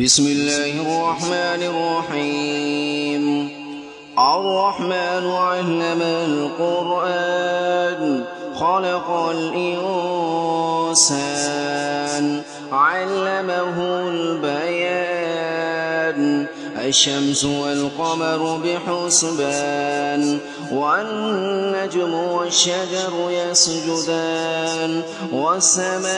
بسم الله الرحمن الرحيم. الرحمن علم القرآن خلق الإنسان علمه البيان الشمس والقمر بحسبان والنجم والشجر يسجدان والسماء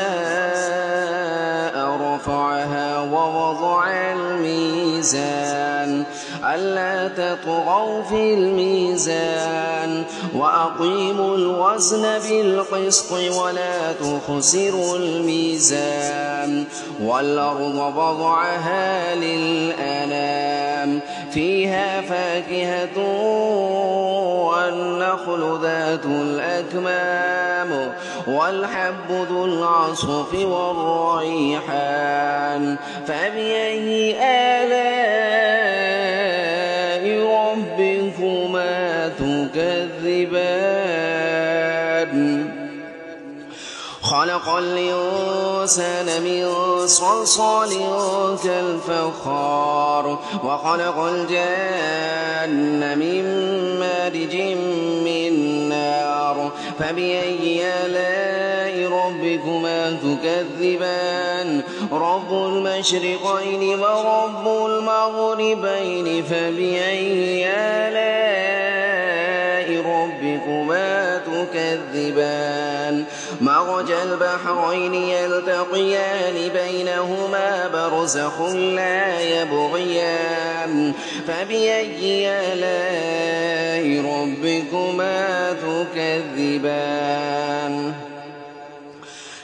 رفعها ووضع الميزان ألا تطغوا في الميزان وأقيموا الوزن بالقسط ولا تخسروا الميزان والأرض وضعها للأنام فيها فاكهة والنخل ذات الأكمام والحب ذو العصف والريحان فبأي آلاء ربكما تكذبان خلق الإنسان من صلصال كالفخار وخلق الجان من مارج من نار فبأي آلاء ربكما تكذبان رب المشرقين ورب المغربين فبأي آلاء ربكما تكذبان مرج البحرين يلتقيان بينهما برزخ لا يبغيان فبأي آلاء ربكما تكذبان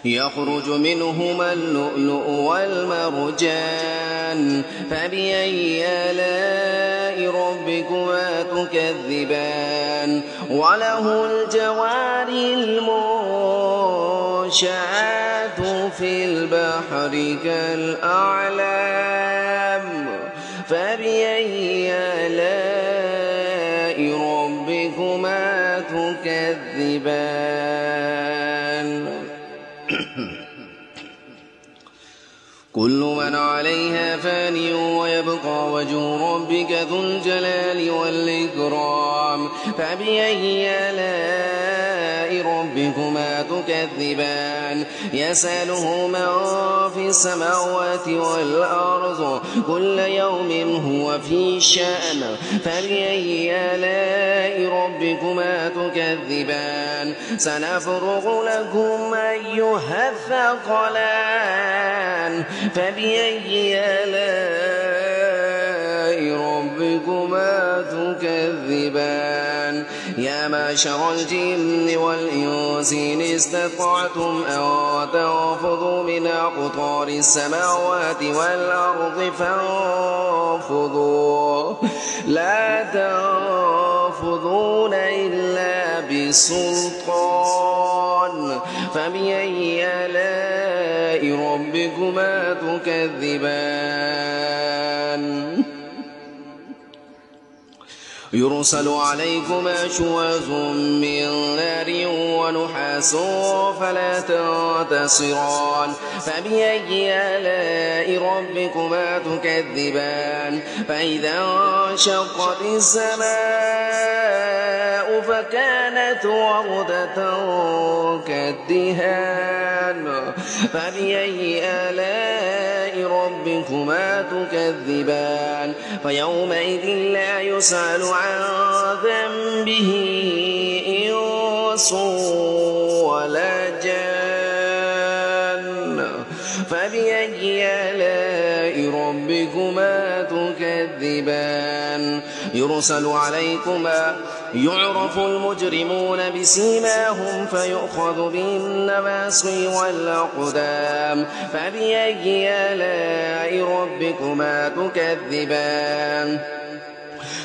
يخرج منهما اللؤلؤ والمرجان فبأي آلاء ربكما تكذبان وله الجوار المنشآت في البحر كالأعلام فبأي آلاء ربكما تكذبان كل من عليها فان ويبقى وجه ربك ذو الجلال والإكرام فبأي آلاء ربكما تكذبان يسأله من في السماوات والأرض كل يوم هو في شأن فبأي آلاء ربكما تكذبان سنفرغ لكم أيها الثقلان فبأي آلاء ربكما تكذبان يا معشر الجن والإنس إن استطعتم أن تنفذوا من أقطار السماوات والأرض فانفذوا لا تنفذون إلا بسلطان فبأي آلاء ربكما تكذبان يرسل عليكما شواظ من نار ونحاس فلا تنتصران فبأي آلاء ربكما تكذبان فإذا انشقت السماء فكانت وردة كالدهان فبأي آلاء ربكما تكذبان فيومئذ لا يسأل عن ذنبه إنس ولا جان فبأي آلاء ربكما تكذبان يرسل عليكما يعرف المجرمون بسيماهم فيؤخذ بالنواصي والأقدام فبأي آلاء ربكما تكذبان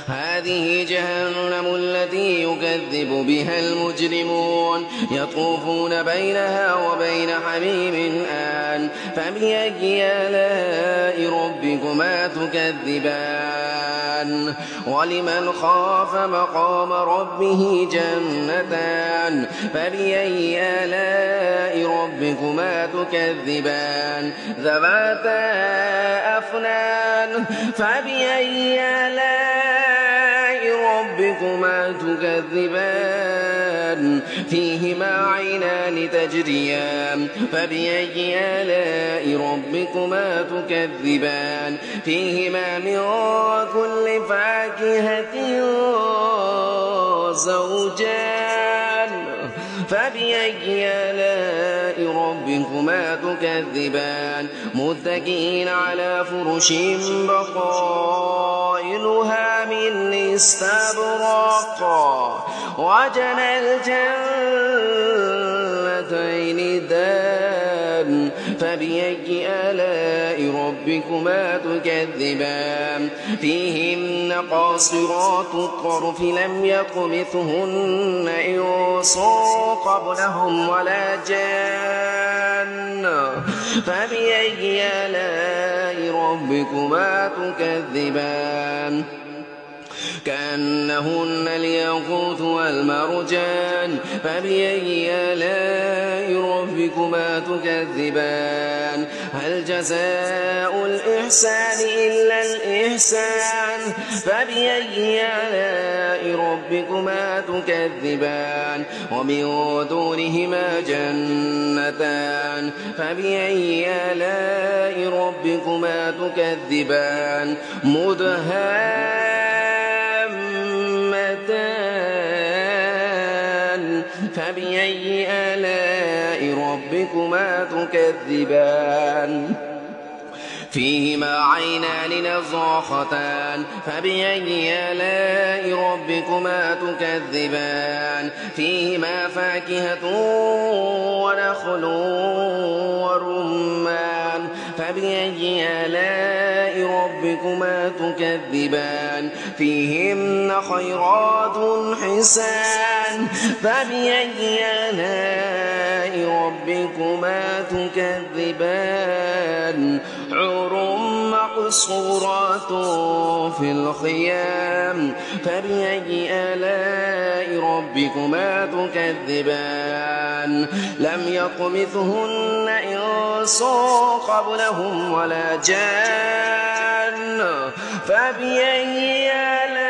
هذه جهنم التي يكذب بها المجرمون يطوفون بينها وبين حميم آن فبأي آلاء ربكما تكذبان ولمن خاف مقام ربه جنتان فبأي آلاء ربكما تكذبان ذواتا أفنان فبأي آلاء ربكما تكذبان فيهما عينان تجريان فبأي آلاء ربكما تكذبان فيهما من كل فاكهة زوجان فبأي آلاء ربكما تكذبان متكئين على فرش بطائنها من استبرق وجنى الجنتين دان فبأي آلاء ربكما تكذبان فيهن قاصرات الطرف لم يطمثهن إنس قبلهم ولا جان فبأي آلاء ربكما تكذبان كأنهن الياقوت والمرجان فبأي آلاء ربكما تكذبان هل جزاء الإحسان إلا الإحسان فبأي آلاء ربكما تكذبان ومن دونهما جنتان فبأي آلاء ربكما تكذبان فبأي آلاء ربكما تكذبان فيهما عينان نضاختان فبأي آلاء ربكما تكذبان فيهما فاكهة ونخل ورمان فبأي آلاء ربكما تكذبان فيهن خيرات حسان فبأي آلاء ربكما تكذبان حور مقصورات في الخيام فبأي آلاء ربكما تكذبان لم يطمثهن إنس قبلهم ولا جان فبأي آلاء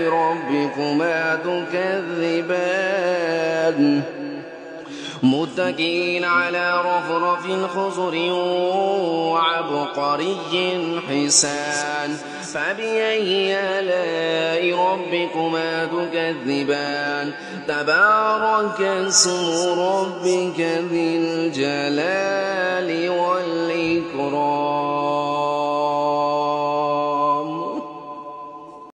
ربكما تكذبان متكئين على رفرف خضر وعبقري حسان فبأي آلاء ربكما تكذبان تبارك اسم ربك ذي الجلال والإكرام